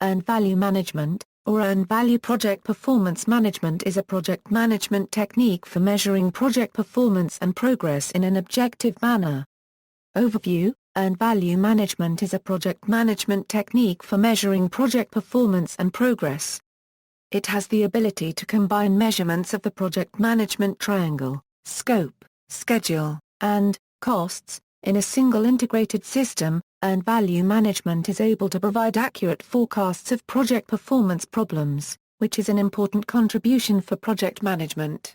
Earned value management, or earned value project performance management, is a project management technique for measuring project performance and progress in an objective manner. Overview: Earned value management is a project management technique for measuring project performance and progress. It has the ability to combine measurements of the project management triangle, scope, schedule, and costs, in a single integrated system. Earned value management is able to provide accurate forecasts of project performance problems, which is an important contribution for project management.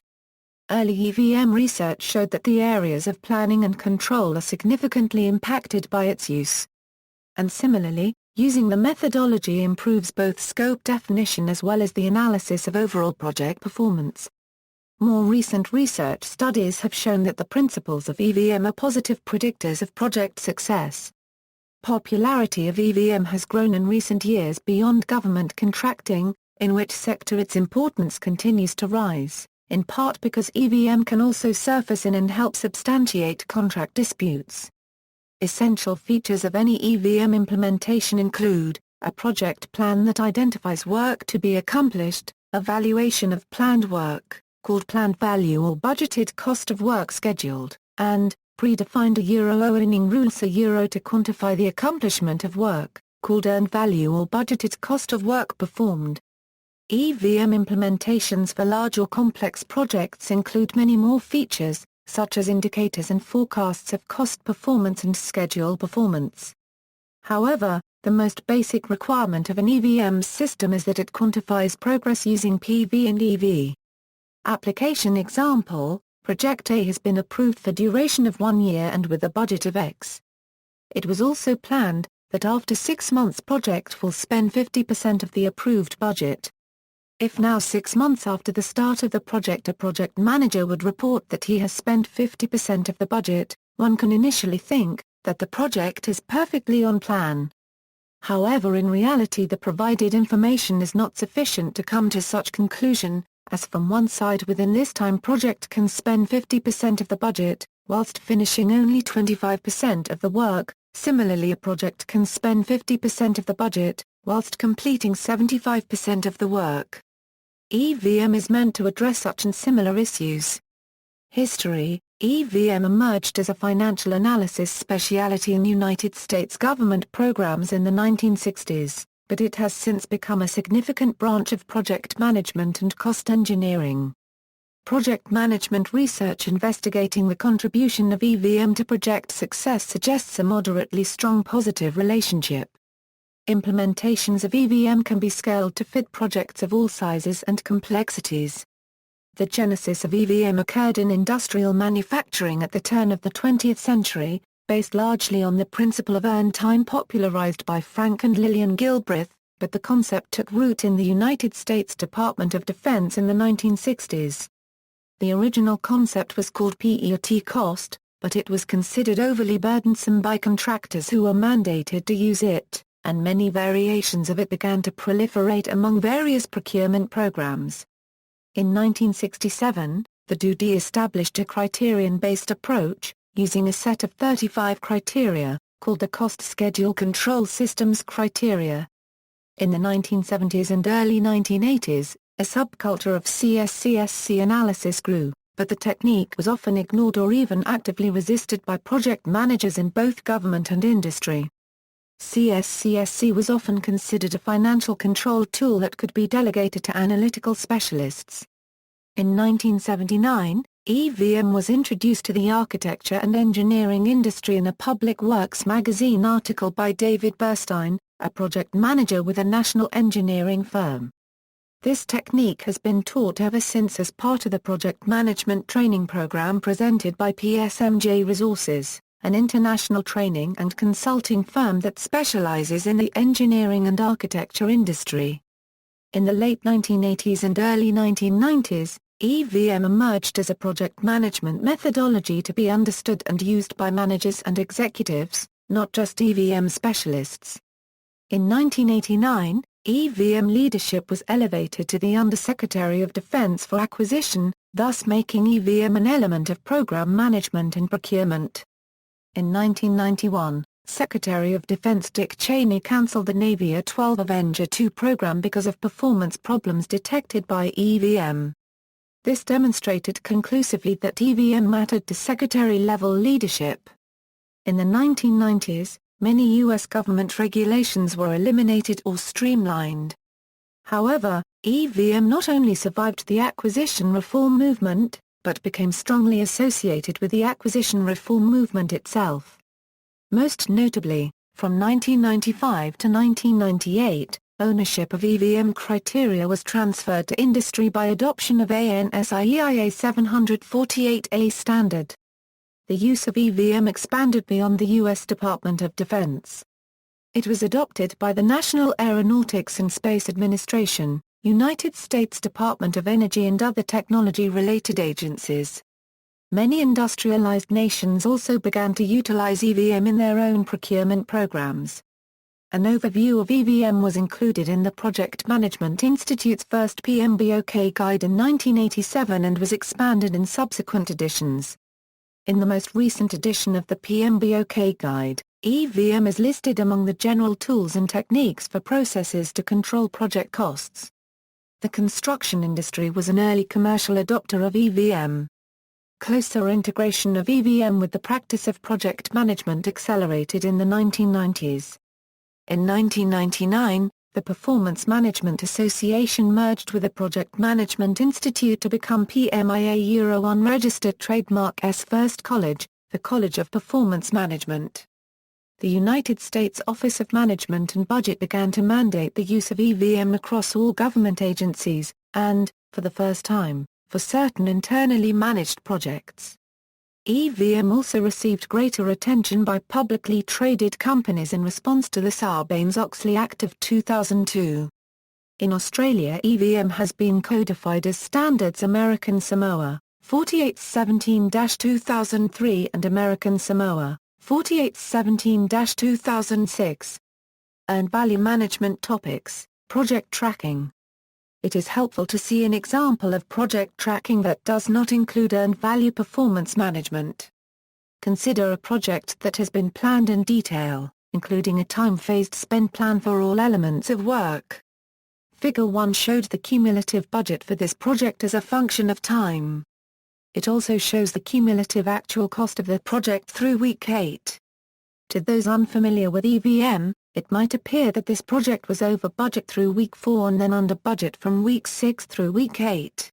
Early EVM research showed that the areas of planning and control are significantly impacted by its use. And similarly, using the methodology improves both scope definition as well as the analysis of overall project performance. More recent research studies have shown that the principles of EVM are positive predictors of project success. Popularity of EVM has grown in recent years beyond government contracting, in which sector its importance continues to rise, in part because EVM can also surface in and help substantiate contract disputes. Essential features of any EVM implementation include a project plan that identifies work to be accomplished, evaluation of planned work, called planned value or budgeted cost of work scheduled, and predefined earning rules to quantify the accomplishment of work, called earned value or budgeted cost of work performed. EVM implementations for large or complex projects include many more features, such as indicators and forecasts of cost performance and schedule performance. However, the most basic requirement of an EVM system is that it quantifies progress using PV and EV. Application example: Project A has been approved for duration of 1 year and with a budget of X. It was also planned that after 6 months project will spend 50% of the approved budget. If now 6 months after the start of the project a project manager would report that he has spent 50% of the budget, one can initially think that the project is perfectly on plan. However, in reality the provided information is not sufficient to come to such conclusion, as from one side within this time project can spend 50% of the budget, whilst finishing only 25% of the work. Similarly, a project can spend 50% of the budget, whilst completing 75% of the work. EVM is meant to address such and similar issues. History: EVM emerged as a financial analysis specialty in United States government programs in the 1960s. But it has since become a significant branch of project management and cost engineering. Project management research investigating the contribution of EVM to project success suggests a moderately strong positive relationship. Implementations of EVM can be scaled to fit projects of all sizes and complexities. The genesis of EVM occurred in industrial manufacturing at the turn of the 20th century, based largely on the principle of earned time popularized by Frank and Lillian Gilbreth, but the concept took root in the United States Department of Defense in the 1960s. The original concept was called PERT cost, but it was considered overly burdensome by contractors who were mandated to use it, and many variations of it began to proliferate among various procurement programs. In 1967, the DoD established a criterion-based approach, using a set of 35 criteria, called the Cost Schedule Control Systems criteria. In the 1970s and early 1980s, a subculture of CSCSC analysis grew, but the technique was often ignored or even actively resisted by project managers in both government and industry. CSCSC was often considered a financial control tool that could be delegated to analytical specialists. In 1979, EVM was introduced to the architecture and engineering industry in a Public Works magazine article by David Burstein, a project manager with a national engineering firm. This technique has been taught ever since as part of the project management training program presented by PSMJ Resources, an international training and consulting firm that specializes in the engineering and architecture industry. In the late 1980s and early 1990s, EVM emerged as a project management methodology to be understood and used by managers and executives, not just EVM specialists. In 1989, EVM leadership was elevated to the Undersecretary of Defense for Acquisition, thus making EVM an element of program management and procurement. In 1991, Secretary of Defense Dick Cheney cancelled the Navy A-12 Avenger II program because of performance problems detected by EVM. This demonstrated conclusively that EVM mattered to secretary-level leadership. In the 1990s, many U.S. government regulations were eliminated or streamlined. However, EVM not only survived the acquisition reform movement, but became strongly associated with the acquisition reform movement itself. Most notably, from 1995 to 1998, ownership of EVM criteria was transferred to industry by adoption of ANSI-EIA 748A standard. The use of EVM expanded beyond the U.S. Department of Defense. It was adopted by the National Aeronautics and Space Administration, United States Department of Energy and other technology-related agencies. Many industrialized nations also began to utilize EVM in their own procurement programs. An overview of EVM was included in the Project Management Institute's first PMBOK guide in 1987 and was expanded in subsequent editions. In the most recent edition of the PMBOK guide, EVM is listed among the general tools and techniques for processes to control project costs. The construction industry was an early commercial adopter of EVM. Closer integration of EVM with the practice of project management accelerated in the 1990s. In 1999, the Performance Management Association merged with the Project Management Institute to become PMIA Euro unregistered trademark's first college, the College of Performance Management. The United States Office of Management and Budget began to mandate the use of EVM across all government agencies, and, for the first time, for certain internally managed projects. EVM also received greater attention by publicly traded companies in response to the Sarbanes-Oxley Act of 2002. In Australia, EVM has been codified as Standards American Samoa, 4817-2003 and American Samoa, 4817-2006. Earned value management topics, project tracking. It is helpful to see an example of project tracking that does not include earned value performance management. Consider a project that has been planned in detail, including a time-phased spend plan for all elements of work. Figure 1 showed the cumulative budget for this project as a function of time. It also shows the cumulative actual cost of the project through week 8. To those unfamiliar with EVM, it might appear that this project was over budget through week 4 and then under budget from week 6 through week 8.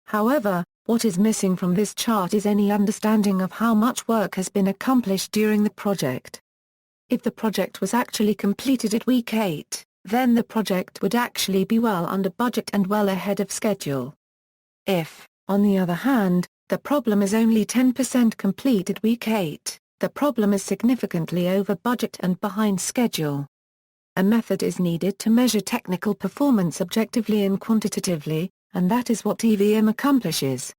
However, what is missing from this chart is any understanding of how much work has been accomplished during the project. If the project was actually completed at week 8, then the project would actually be well under budget and well ahead of schedule. If, on the other hand, the problem is only 10% complete at week 8, the problem is significantly over budget and behind schedule. A method is needed to measure technical performance objectively and quantitatively, and that is what EVM accomplishes.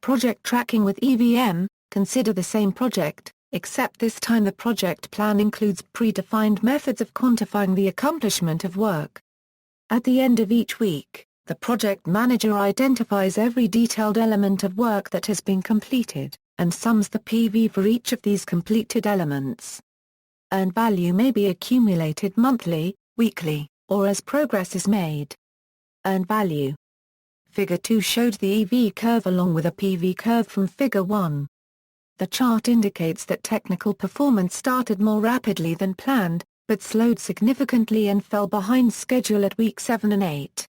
Project tracking with EVM, consider the same project, except this time the project plan includes predefined methods of quantifying the accomplishment of work. At the end of each week, the project manager identifies every detailed element of work that has been completed, and sums the PV for each of these completed elements. Earned value may be accumulated monthly, weekly, or as progress is made. Earned value. Figure 2 showed the EV curve along with a PV curve from Figure 1. The chart indicates that technical performance started more rapidly than planned, but slowed significantly and fell behind schedule at week 7 and 8.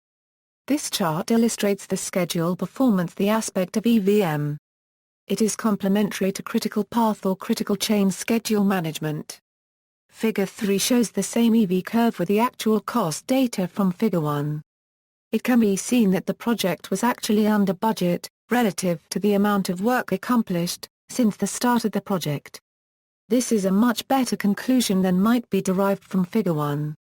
This chart illustrates the schedule performance, the aspect of EVM. It is complementary to critical path or critical chain schedule management. Figure 3 shows the same EV curve with the actual cost data from Figure 1. It can be seen that the project was actually under budget, relative to the amount of work accomplished, since the start of the project. This is a much better conclusion than might be derived from Figure 1.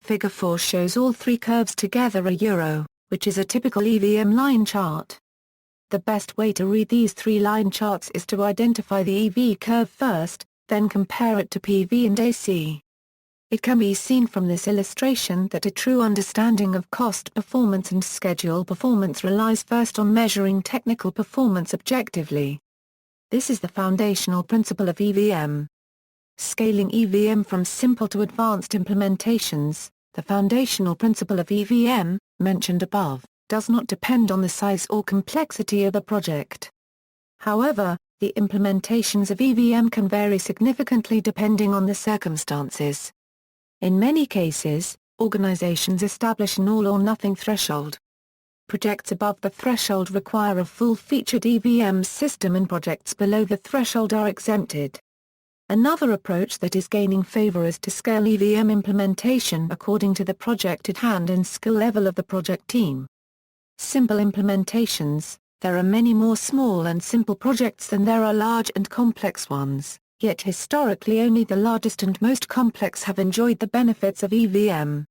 Figure 4 shows all three curves together a euro, which is a typical EVM line chart. The best way to read these three line charts is to identify the EV curve first, then compare it to PV and AC. It can be seen from this illustration that a true understanding of cost performance and schedule performance relies first on measuring technical performance objectively. This is the foundational principle of EVM. Scaling EVM from simple to advanced implementations, the foundational principle of EVM, mentioned above, does not depend on the size or complexity of the project. However, the implementations of EVM can vary significantly depending on the circumstances. In many cases, organizations establish an all-or-nothing threshold. Projects above the threshold require a full-featured EVM system and projects below the threshold are exempted. Another approach that is gaining favor is to scale EVM implementation according to the project at hand and skill level of the project team. Simple implementations. There are many more small and simple projects than there are large and complex ones, yet historically only the largest and most complex have enjoyed the benefits of EVM.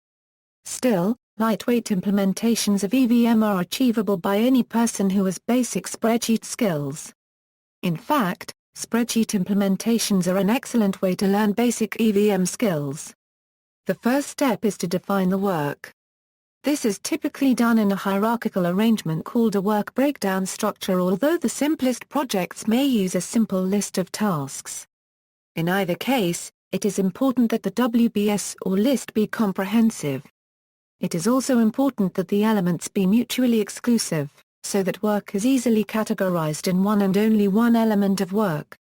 Still, lightweight implementations of EVM are achievable by any person who has basic spreadsheet skills. In fact, spreadsheet implementations are an excellent way to learn basic EVM skills. The first step is to define the work. This is typically done in a hierarchical arrangement called a work breakdown structure, although the simplest projects may use a simple list of tasks. In either case, it is important that the WBS or list be comprehensive. It is also important that the elements be mutually exclusive, so that work is easily categorized in one and only one element of work.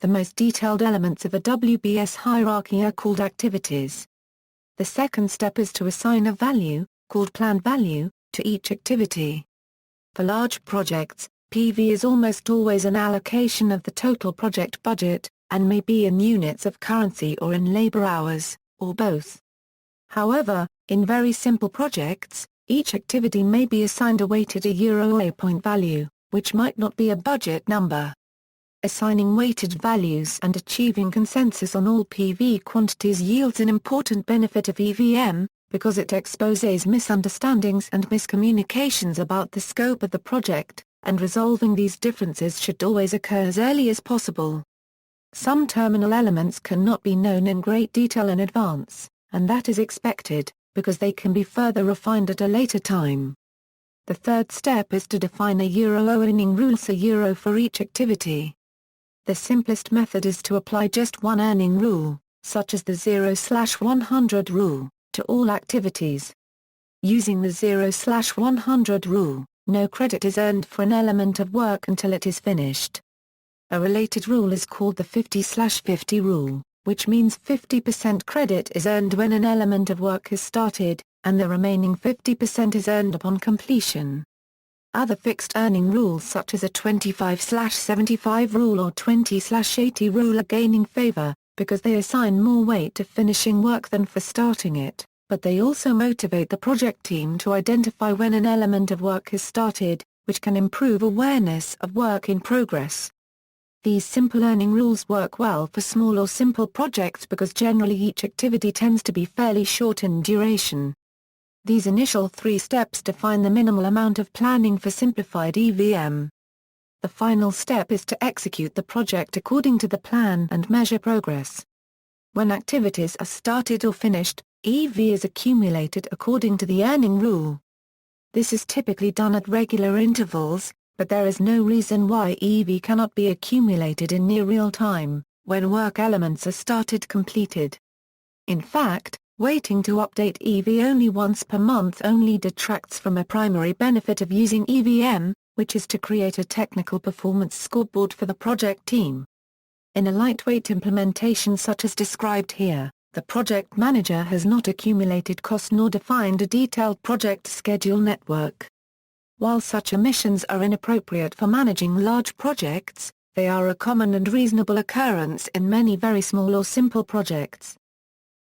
The most detailed elements of a WBS hierarchy are called activities. The second step is to assign a value, called planned value, to each activity. For large projects, PV is almost always an allocation of the total project budget, and may be in units of currency or in labor hours, or both. However, in very simple projects, each activity may be assigned a weighted a point value, which might not be a budget number. Assigning weighted values and achieving consensus on all PV quantities yields an important benefit of EVM, because it exposes misunderstandings and miscommunications about the scope of the project, and resolving these differences should always occur as early as possible. Some terminal elements cannot be known in great detail in advance, and that is expected, because they can be further refined at a later time. The third step is to define a earning rule, so euro for each activity. The simplest method is to apply just one earning rule, such as the 0/100 rule, to all activities. Using the 0/100 rule, no credit is earned for an element of work until it is finished. A related rule is called the 50/50 rule, which means 50% credit is earned when an element of work is started, and the remaining 50% is earned upon completion. Other fixed earning rules such as a 25/75 rule or 20/80 rule are gaining favor, because they assign more weight to finishing work than for starting it, but they also motivate the project team to identify when an element of work is started, which can improve awareness of work in progress. These simple earning rules work well for small or simple projects because generally each activity tends to be fairly short in duration. These initial 3 steps define the minimal amount of planning for simplified EVM. The final step is to execute the project according to the plan and measure progress. When activities are started or finished, EV is accumulated according to the earning rule. This is typically done at regular intervals, but there is no reason why EV cannot be accumulated in near real time, when work elements are started completed. In fact, waiting to update EV only once per month only detracts from a primary benefit of using EVM, which is to create a technical performance scoreboard for the project team. In a lightweight implementation such as described here, the project manager has not accumulated costs nor defined a detailed project schedule network. While such omissions are inappropriate for managing large projects, they are a common and reasonable occurrence in many very small or simple projects.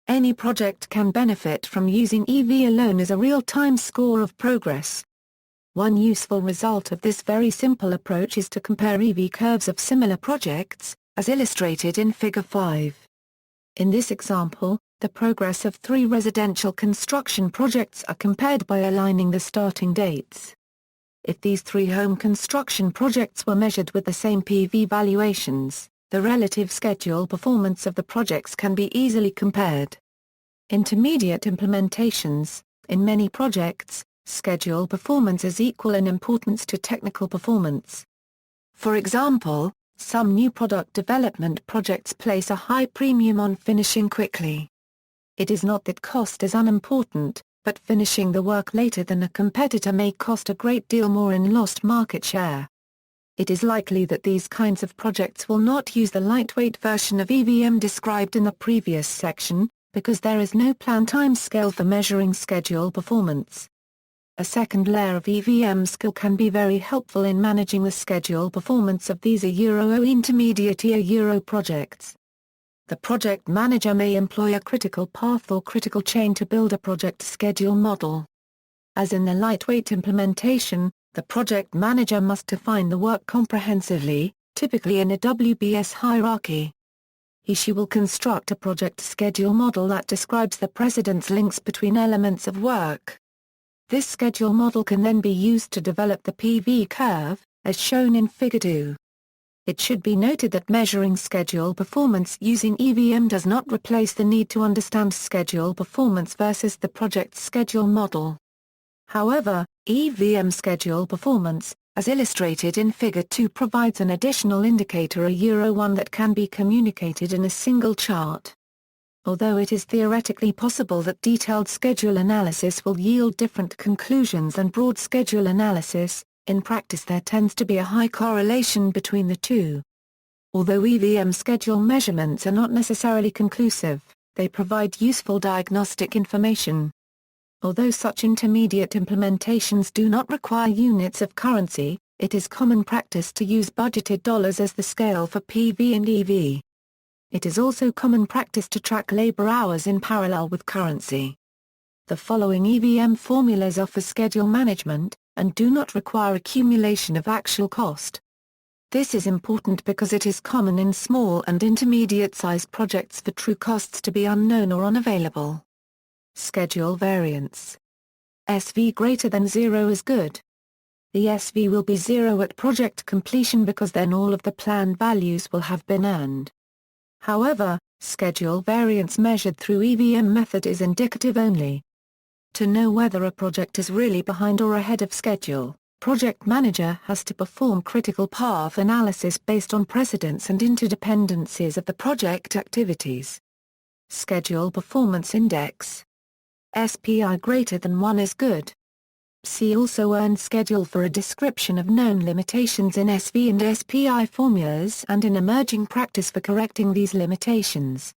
Any project can benefit from using EV alone as a real-time score of progress. One useful result of this very simple approach is to compare EV curves of similar projects, as illustrated in Figure 5. In this example, the progress of 3 residential construction projects are compared by aligning the starting dates. If these 3 home construction projects were measured with the same PV valuations, the relative schedule performance of the projects can be easily compared. Intermediate implementations. In many projects, schedule performance is equal in importance to technical performance. For example, Some new product development projects place a high premium on finishing quickly. It is not that cost is unimportant, but finishing the work later than a competitor may cost a great deal more in lost market share. It is likely that these kinds of projects will not use the lightweight version of EVM described in the previous section, because there is no planned timescale for measuring schedule performance. A second layer of EVM skill can be very helpful in managing the schedule performance of these Euro intermediate Euro projects. The project manager may employ a critical path or critical chain to build a project schedule model. As in the lightweight implementation, the project manager must define the work comprehensively, typically in a WBS hierarchy. She will construct a project schedule model that describes the precedence links between elements of work. This schedule model can then be used to develop the PV curve, as shown in Figure 2. It should be noted that measuring schedule performance using EVM does not replace the need to understand schedule performance versus the project schedule model. However, EVM schedule performance, as illustrated in Figure 2, provides an additional indicator Euro 1 that can be communicated in a single chart. Although it is theoretically possible that detailed schedule analysis will yield different conclusions than broad schedule analysis, in practice there tends to be a high correlation between the two. Although EVM schedule measurements are not necessarily conclusive, they provide useful diagnostic information. Although such intermediate implementations do not require units of currency, it is common practice to use budgeted dollars as the scale for PV and EV. It is also common practice to track labor hours in parallel with currency. The following EVM formulas offer schedule management, and do not require accumulation of actual cost. This is important because it is common in small and intermediate-sized projects for true costs to be unknown or unavailable. Schedule variance. SV greater than 0 is good. The SV will be 0 at project completion because then all of the planned values will have been earned. However, schedule variance measured through EVM method is indicative only. To know whether a project is really behind or ahead of schedule, project manager has to perform critical path analysis based on precedence and interdependencies of the project activities. Schedule performance index. SPI greater than 1 is good. See also earned schedule for a description of known limitations in SV and SPI formulas and in emerging practice for correcting these limitations.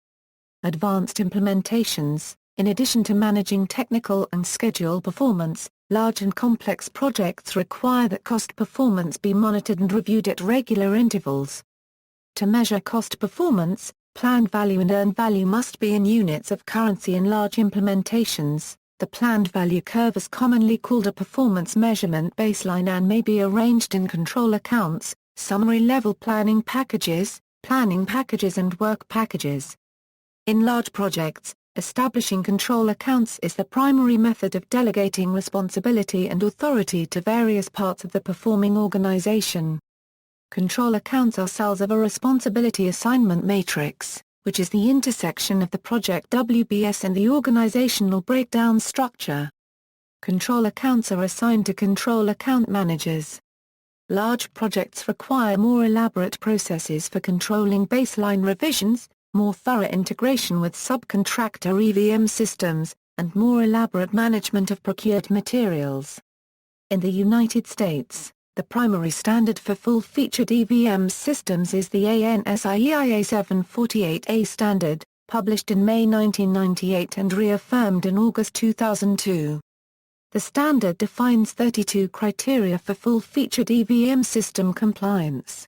Advanced implementations. In addition to managing technical and schedule performance, large and complex projects require that cost performance be monitored and reviewed at regular intervals. To measure cost performance, planned value and earned value must be in units of currency in large implementations. The planned value curve is commonly called a performance measurement baseline and may be arranged in control accounts, summary level planning packages and work packages. In large projects, establishing control accounts is the primary method of delegating responsibility and authority to various parts of the performing organization. Control accounts are cells of a responsibility assignment matrix, which is the intersection of the project WBS and the organizational breakdown structure. Control accounts are assigned to control account managers. Large projects require more elaborate processes for controlling baseline revisions, more thorough integration with subcontractor EVM systems, and more elaborate management of procured materials. In the United States, the primary standard for full-featured EVM systems is the ANSI EIA 748A standard, published in May 1998 and reaffirmed in August 2002. The standard defines 32 criteria for full-featured EVM system compliance.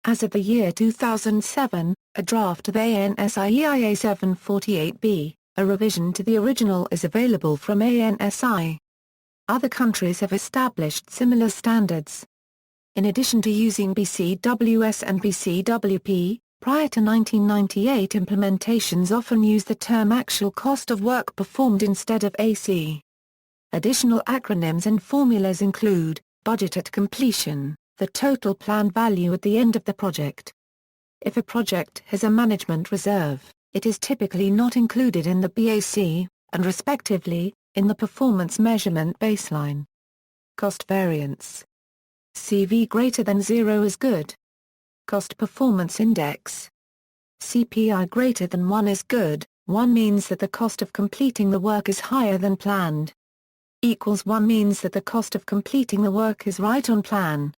As of the year 2007, a draft of ANSI EIA 748B, a revision to the original, is available from ANSI. Other countries have established similar standards. In addition to using BCWS and BCWP, prior to 1998 implementations often use the term actual cost of work performed instead of AC. Additional acronyms and formulas include, budget at completion, the total planned value at the end of the project. If a project has a management reserve, it is typically not included in the BAC, and respectively, in the performance measurement baseline. Cost variance. CV greater than 0 is good. Cost Performance Index. CPI greater than 1 is good, 1 means that the cost of completing the work is higher than planned. Equals 1 means that the cost of completing the work is right on plan.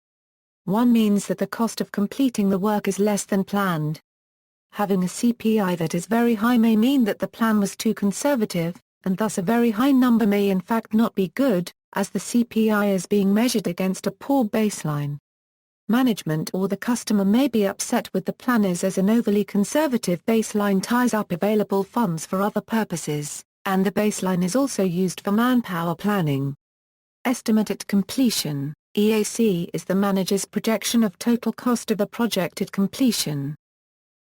1 means that the cost of completing the work is less than planned. Having a CPI that is very high may mean that the plan was too conservative, and thus a very high number may in fact not be good, as the CPI is being measured against a poor baseline. Management or the customer may be upset with the planners as an overly conservative baseline ties up available funds for other purposes, and the baseline is also used for manpower planning. Estimate at completion, EAC, is the manager's projection of total cost of a project at completion.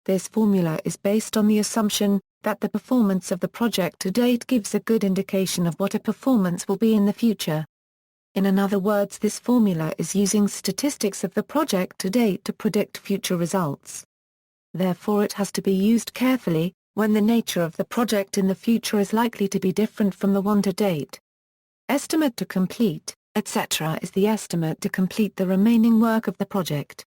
This formula is based on the assumption that the performance of the project to date gives a good indication of what a performance will be in the future. In other words, this formula is using statistics of the project to date to predict future results. Therefore it has to be used carefully, when the nature of the project in the future is likely to be different from the one to date. Estimate to complete, etc. is the estimate to complete the remaining work of the project.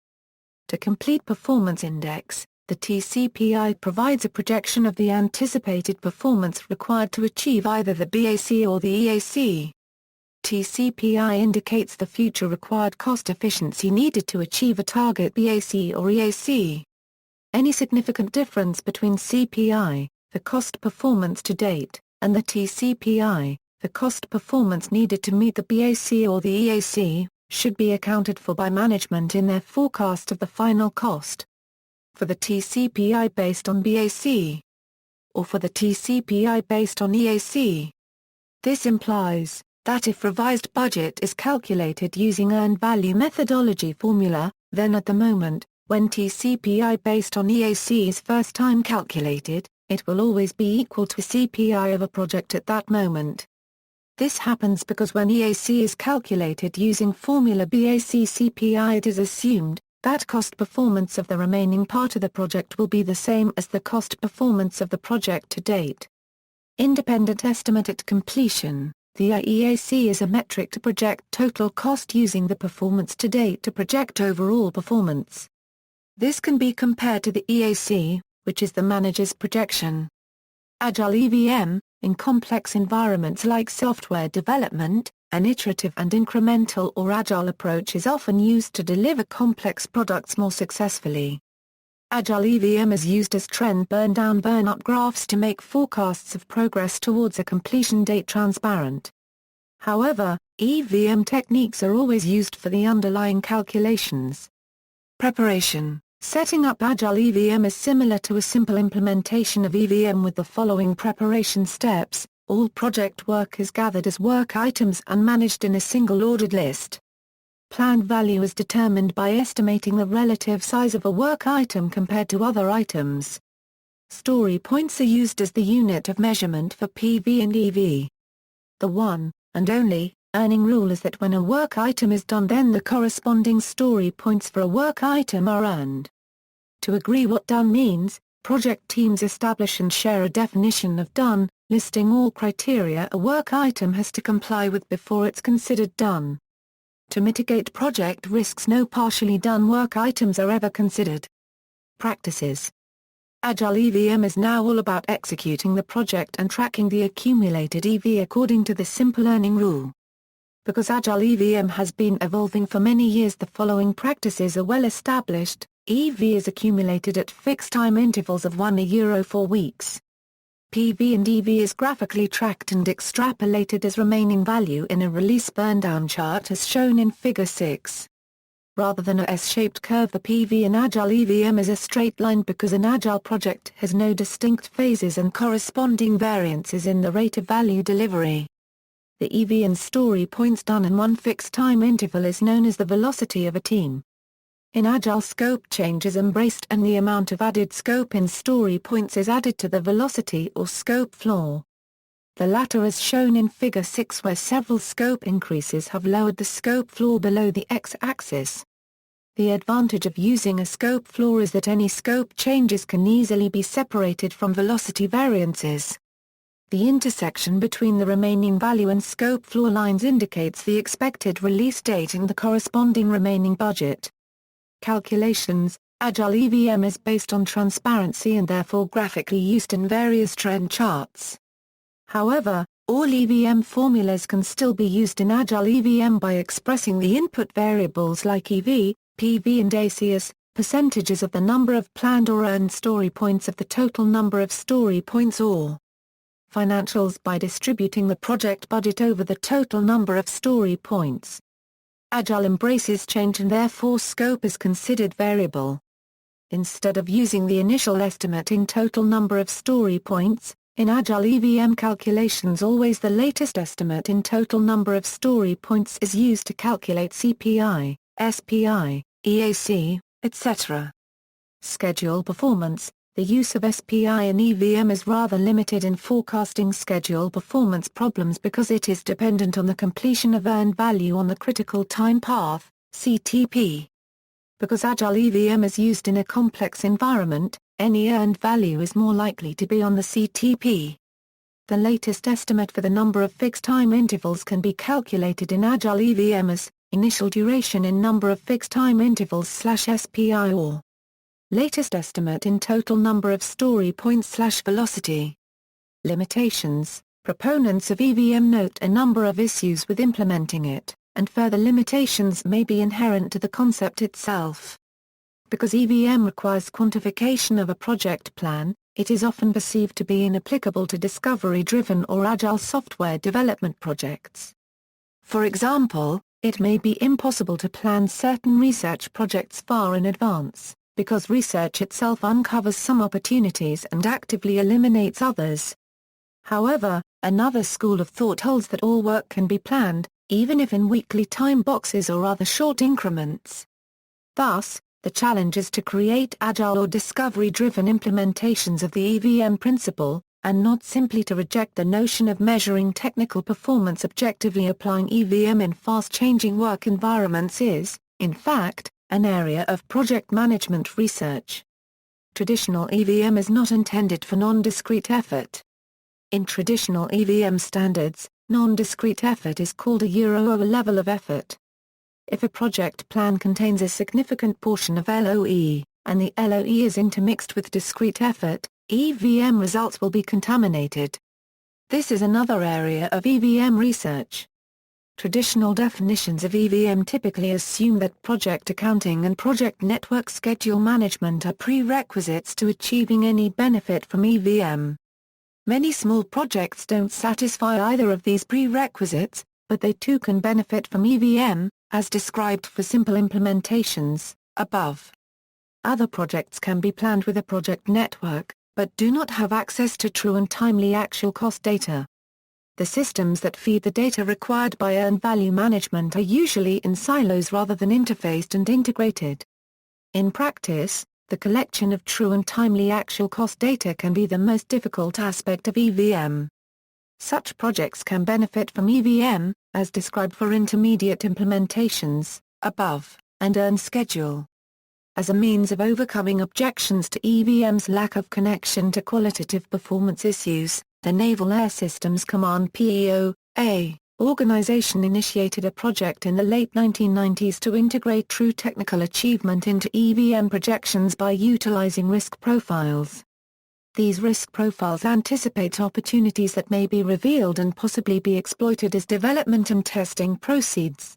To complete performance index, the TCPI provides a projection of the anticipated performance required to achieve either the BAC or the EAC. TCPI indicates the future required cost efficiency needed to achieve a target BAC or EAC. Any significant difference between CPI, the cost performance to date, and the TCPI, the cost performance needed to meet the BAC or the EAC, should be accounted for by management in their forecast of the final cost. For the TCPI based on BAC, or for the TCPI based on EAC. This implies that if revised budget is calculated using earned value methodology formula, then at the moment, when TCPI based on EAC is first time calculated, it will always be equal to CPI of a project at that moment. This happens because when EAC is calculated using formula BAC-CPI, it is assumed that cost performance of the remaining part of the project will be the same as the cost performance of the project to date. Independent estimate at completion. The EAC is a metric to project total cost using the performance to date to project overall performance. This can be compared to the EAC, which is the manager's projection. Agile EVM, in complex environments like software development, an iterative and incremental or agile approach is often used to deliver complex products more successfully. Agile EVM is used as trend burn-down burn-up graphs to make forecasts of progress towards a completion date transparent. However, EVM techniques are always used for the underlying calculations. Preparation. Setting up Agile EVM is similar to a simple implementation of EVM with the following preparation steps. All project work is gathered as work items and managed in a single ordered list. Planned value is determined by estimating the relative size of a work item compared to other items. Story points are used as the unit of measurement for PV and EV. The one, and only, earning rule is that when a work item is done, then the corresponding story points for a work item are earned. To agree what done means, project teams establish and share a definition of done, listing all criteria a work item has to comply with before it's considered done. To mitigate project risks, no partially done work items are ever considered. Practices. Agile EVM is now all about executing the project and tracking the accumulated EV according to the simple earning rule. Because Agile EVM has been evolving for many years, the following practices are well established. EV is accumulated at fixed time intervals of 1 to 4 weeks. PV and EV is graphically tracked and extrapolated as remaining value in a release burndown chart as shown in Figure 6. Rather than a S-shaped curve, the PV in Agile EVM is a straight line because an Agile project has no distinct phases and corresponding variances in the rate of value delivery. The EV and story points done in one fixed time interval is known as the velocity of a team. In Agile, scope change is embraced and the amount of added scope in story points is added to the velocity or scope floor. The latter is shown in Figure 6, where several scope increases have lowered the scope floor below the x-axis. The advantage of using a scope floor is that any scope changes can easily be separated from velocity variances. The intersection between the remaining value and scope floor lines indicates the expected release date and the corresponding remaining budget. Calculations. Agile EVM is based on transparency and therefore graphically used in various trend charts. However, all EVM formulas can still be used in Agile EVM by expressing the input variables like EV, PV and AC as percentages of the number of planned or earned story points of the total number of story points, or financials by distributing the project budget over the total number of story points. Agile embraces change and therefore scope is considered variable. Instead of using the initial estimate in total number of story points, in Agile EVM calculations always the latest estimate in total number of story points is used to calculate CPI, SPI, EAC, etc. Schedule performance. The use of SPI in EVM is rather limited in forecasting schedule performance problems because it is dependent on the completion of earned value on the critical time path, CTP. Because Agile EVM is used in a complex environment, any earned value is more likely to be on the CTP. The latest estimate for the number of fixed time intervals can be calculated in Agile EVM as initial duration in number of fixed time intervals /SPI or latest estimate in total number of story points /velocity. Limitations. Proponents of EVM note a number of issues with implementing it, and further limitations may be inherent to the concept itself. Because EVM requires quantification of a project plan, it is often perceived to be inapplicable to discovery-driven or agile software development projects. For example, it may be impossible to plan certain research projects far in advance, because research itself uncovers some opportunities and actively eliminates others. However, another school of thought holds that all work can be planned, even if in weekly time boxes or other short increments. Thus, the challenge is to create agile or discovery-driven implementations of the EVM principle, and not simply to reject the notion of measuring technical performance objectively. Applying EVM in fast-changing work environments is, in fact, an area of project management research. Traditional EVM is not intended for non-discrete effort. In traditional EVM standards, non-discrete effort is called a or a level of effort. If a project plan contains a significant portion of LOE, and the LOE is intermixed with discrete effort, EVM results will be contaminated. This is another area of EVM research. Traditional definitions of EVM typically assume that project accounting and project network schedule management are prerequisites to achieving any benefit from EVM. Many small projects don't satisfy either of these prerequisites, but they too can benefit from EVM, as described for simple implementations, above. Other projects can be planned with a project network, but do not have access to true and timely actual cost data. The systems that feed the data required by earned value management are usually in silos rather than interfaced and integrated. In practice, the collection of true and timely actual cost data can be the most difficult aspect of EVM. Such projects can benefit from EVM, as described for intermediate implementations, above, and earn schedule. As a means of overcoming objections to EVM's lack of connection to qualitative performance issues, the Naval Air Systems Command PEO-A organization initiated a project in the late 1990s to integrate true technical achievement into EVM projections by utilizing risk profiles. These risk profiles anticipate opportunities that may be revealed and possibly be exploited as development and testing proceeds.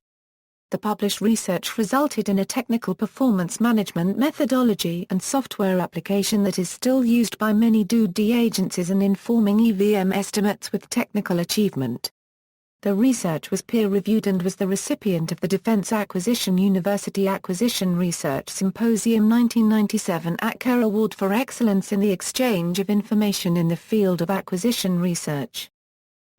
The published research resulted in a technical performance management methodology and software application that is still used by many DoD agencies in informing EVM estimates with technical achievement. The research was peer-reviewed and was the recipient of the Defense Acquisition University Acquisition Research Symposium 1997 ACCA Award for Excellence in the Exchange of Information in the Field of Acquisition Research.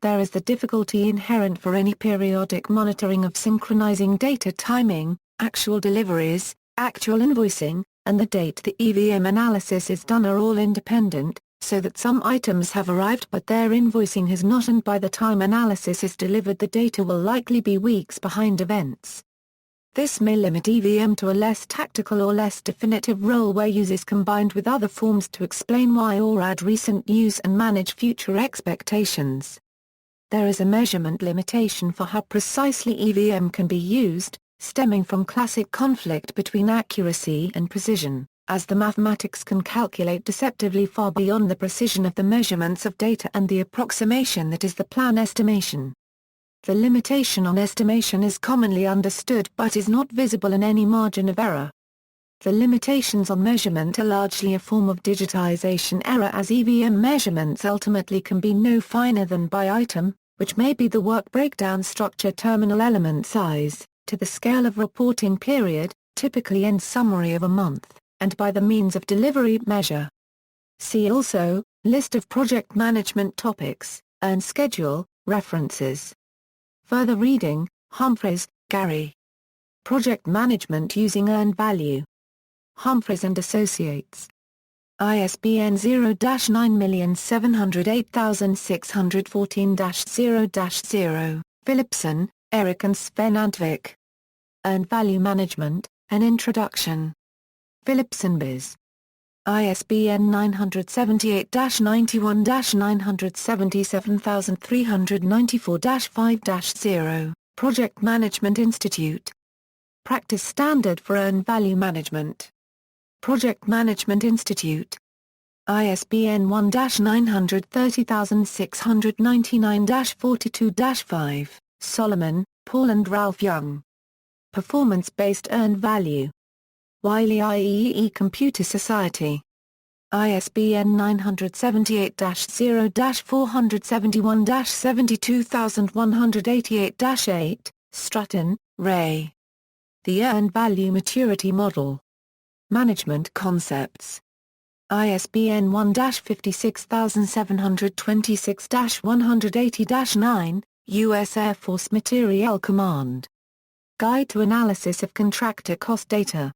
There is the difficulty inherent for any periodic monitoring of synchronizing data timing, actual deliveries, actual invoicing, and the date the EVM analysis is done are all independent, so that some items have arrived but their invoicing has not, and by the time analysis is delivered the data will likely be weeks behind events. This may limit EVM to a less tactical or less definitive role where use is combined with other forms to explain why or add recent news and manage future expectations. There is a measurement limitation for how precisely EVM can be used, stemming from classic conflict between accuracy and precision. as the mathematics can calculate deceptively far beyond the precision of the measurements of data and the approximation that is the plan estimation. The limitation on estimation is commonly understood but is not visible in any margin of error. The limitations on measurement are largely a form of digitization error, as EVM measurements ultimately can be no finer than by item, which may be the work breakdown structure terminal element size, to the scale of reporting period, typically end summary of a month, and by the means of delivery measure. See also, list of project management topics, and schedule, references. Further reading, Humphreys, Gary. Project Management Using Earned Value. Humphreys and Associates. ISBN 0-9786114-0-0. Philipson, Eric and Sven Antvik. Earned Value Management, An Introduction. Philipson Biz. ISBN 978-91-977394-5-0. Project Management Institute. Practice Standard for Earned Value Management. Project Management Institute. ISBN 1-930699-42-5, Solomon, Paul and Ralph Young. Performance-Based Earned Value. Wiley IEEE Computer Society. ISBN 978-0-471-72188-8, Stratton, Ray. The Earned Value Maturity Model. Management Concepts. ISBN 1-56726-180-9, U.S. Air Force Materiel Command. Guide to Analysis of Contractor Cost Data.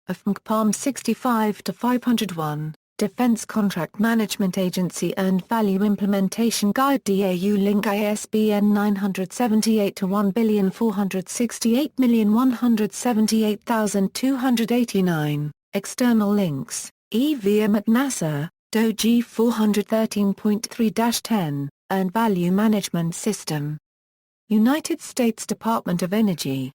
EVPM 65-501, Defense Contract Management Agency Earned Value Implementation Guide DAU link ISBN 978-1,468,178,289, External links, EVM at NASA, DOE 413.3-10, Earned Value Management System. United States Department of Energy.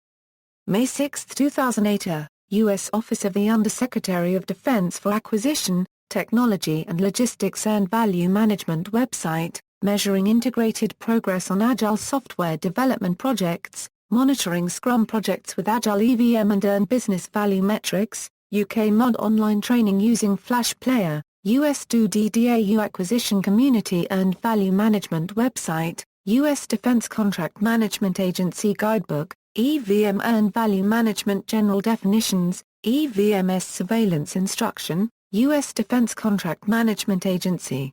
May 6, 2008. U.S. Office of the Undersecretary of Defense for Acquisition, Technology and Logistics Earned Value Management website, measuring integrated progress on Agile software development projects, monitoring Scrum projects with Agile Evm and Earned Business Value Metrics, UK Mod online training using Flash Player, US DoD Acquisition Community Earned Value Management website, U.S. Defense Contract Management Agency Guidebook, EVM Earned Value Management General Definitions, EVMS Surveillance Instruction, U.S. Defense Contract Management Agency.